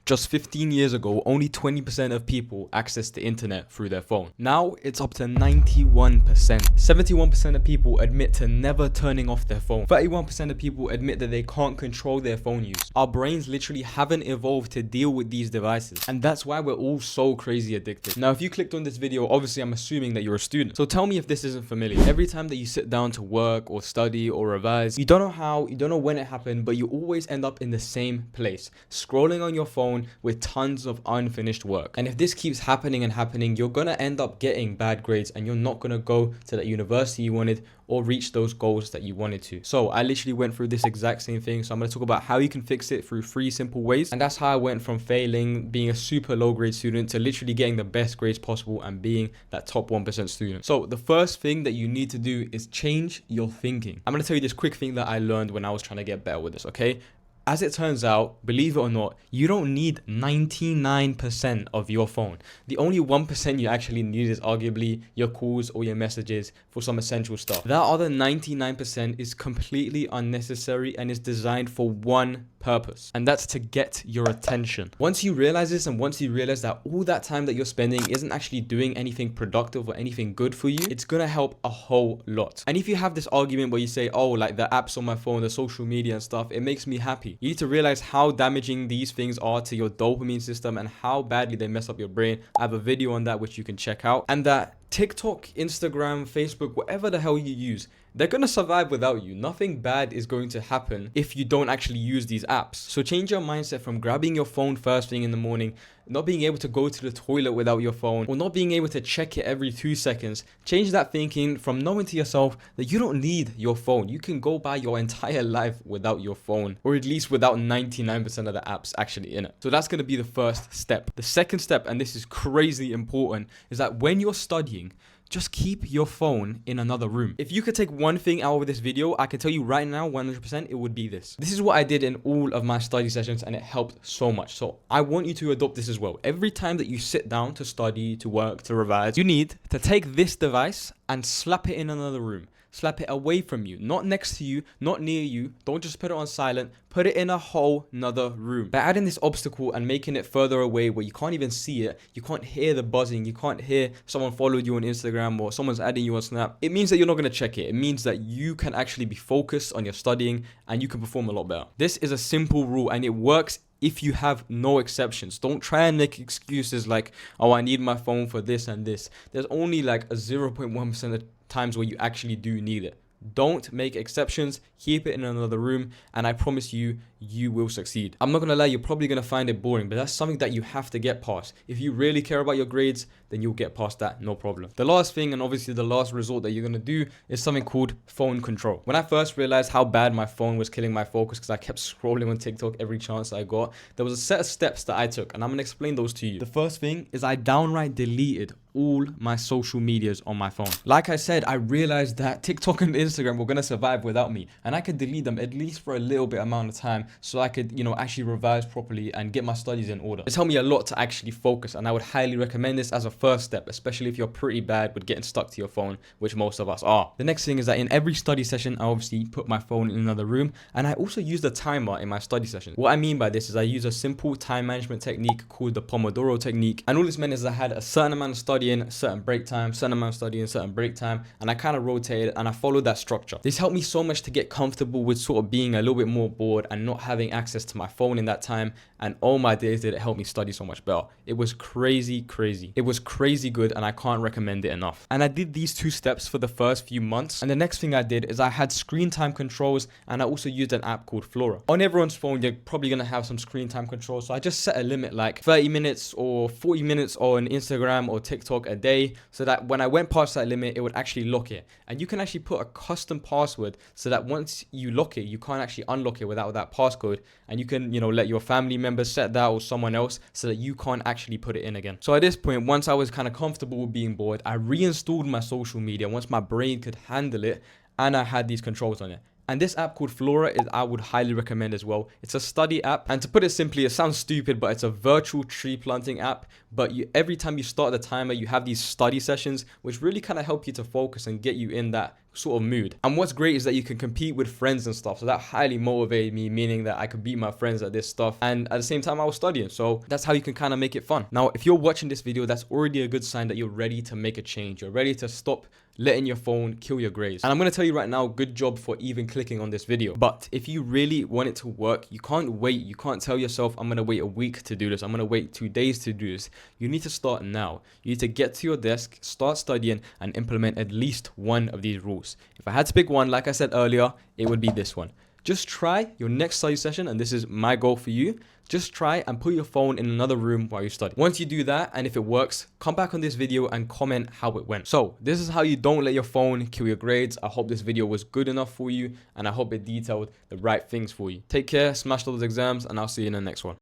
Just 15 years ago, only 20% of people accessed the internet through their phone. Now, it's up to 91%. 71% of people admit to never turning off their phone. 31% of people admit that they can't control their phone use. Our brains literally haven't evolved to deal with these devices, and that's why we're all so crazy addicted. Now, if you clicked on this video, obviously I'm assuming that you're a student. So tell me if this isn't familiar. Every time that you sit down to work or study or revise, you don't know how, you don't know when it happened, but you always end up in the same place, scrolling on your phone with tons of unfinished work. And if this keeps happening and happening, you're gonna end up getting bad grades and you're not gonna go to that university you wanted or reach those goals that you wanted to. So I literally went through this exact same thing. So I'm gonna talk about how you can fix it through 3 simple ways. And that's how I went from failing, being a super low grade student, to literally getting the best grades possible and being that top 1% student. So the first thing that you need to do is change your thinking. I'm gonna tell you this quick thing that I learned when I was trying to get better with this, okay? As it turns out, believe it or not, you don't need 99% of your phone. The only 1% you actually need is arguably your calls or your messages for some essential stuff. That other 99% is completely unnecessary and is designed for one purpose, and that's to get your attention. Once you realize this, and once you realize that all that time that you're spending isn't actually doing anything productive or anything good for you, it's gonna help a whole lot. And if you have this argument where you say, oh, like the apps on my phone, the social media and stuff, it makes me happy, you need to realize how damaging these things are to your dopamine system and how badly they mess up your brain. I have a video on that which you can check out. And that TikTok, Instagram, Facebook, whatever the hell you use, they're going to survive without you. Nothing bad is going to happen if you don't actually use these apps. So change your mindset from grabbing your phone first thing in the morning, not being able to go to the toilet without your phone, or not being able to check it every 2 seconds. Change that thinking from knowing to yourself that you don't need your phone. You can go by your entire life without your phone, or at least without 99% of the apps actually in it. So that's going to be the first step. The second step, and this is crazy important, is that when you're studying, just keep your phone in another room. If you could take one thing out of this video, I can tell you right now, 100%, it would be this. This is what I did in all of my study sessions and it helped so much. So I want you to adopt this as well. Every time that you sit down to study, to work, to revise, you need to take this device and slap it in another room. Slap it away from you, not next to you, not near you. Don't just put it on silent. Put it in a whole nother room. By adding this obstacle and making it further away where you can't even see it, you can't hear the buzzing, you can't hear someone followed you on Instagram or someone's adding you on Snap, it means that you're not going to check it. It means that you can actually be focused on your studying and you can perform a lot better. This is a simple rule and it works if you have no exceptions. Don't try and make excuses like, oh, I need my phone for this and this. There's only like a 0.1% of times where you actually do need it. Don't make exceptions, keep it in another room, and I promise you, you will succeed. I'm not gonna lie, you're probably gonna find it boring, but that's something that you have to get past. If you really care about your grades, then you'll get past that, no problem. The last thing, and obviously the last resort that you're gonna do, is something called phone control. When I first realized how bad my phone was killing my focus because I kept scrolling on TikTok every chance I got, there was a set of steps that I took, and I'm gonna explain those to you. The first thing is I downright deleted all my social medias on my phone. Like I said, I realized that TikTok and Instagram were gonna survive without me, and I could delete them at least for a little bit amount of time so I could, actually revise properly and get my studies in order. It's helped me a lot to actually focus, and I would highly recommend this as a first step, especially if you're pretty bad with getting stuck to your phone, which most of us are. The next thing is that in every study session, I obviously put my phone in another room, and I also use a timer in my study session. What I mean by this is I use a simple time management technique called the Pomodoro technique, and all this meant is I had a certain amount of studying, certain break time, certain amount of studying, certain break time, and I kind of rotated and I followed that structure. This helped me so much to get comfortable with sort of being a little bit more bored and not having access to my phone in that time, and oh my days did it help me study so much better. It was crazy. It was crazy good, and I can't recommend it enough. And I did these 2 steps for the first few months, and the next thing I did is I had screen time controls, and I also used an app called Flora. On everyone's phone, you're probably gonna have some screen time controls, so I just set a limit like 30 minutes or 40 minutes on Instagram or TikTok a day, so that when I went past that limit, it would actually lock it. And you can actually put a custom password so that once you lock it, you can't actually unlock it without that passcode, and you can, let your family members set that or someone else so that you can't actually put it in again. So at this point, once I was kind of comfortable with being bored, I reinstalled my social media once my brain could handle it, and I had these controls on it. And this app called Flora is I would highly recommend as well. It's a study app, and to put it simply, it sounds stupid, but it's a virtual tree planting app. But every time you start the timer, you have these study sessions, which really kind of help you to focus and get you in that sort of mood. And what's great is that you can compete with friends and stuff. So that highly motivated me, meaning that I could beat my friends at this stuff. And at the same time, I was studying. So that's how you can kind of make it fun. Now, if you're watching this video, that's already a good sign that you're ready to make a change. You're ready to stop letting your phone kill your grades. And I'm going to tell you right now, good job for even clicking on this video. But if you really want it to work, you can't wait. You can't tell yourself, I'm going to wait a week to do this. I'm going to wait 2 days to do this. You need to start now. You need to get to your desk, start studying, and implement at least one of these rules. If I had to pick one, like I said earlier, it would be this one. Just try your next study session, and this is my goal for you. Just try and put your phone in another room while you study. Once you do that, and if it works, come back on this video and comment how it went. So this is how you don't let your phone kill your grades. I hope this video was good enough for you, and I hope it detailed the right things for you. Take care, smash those exams, and I'll see you in the next one.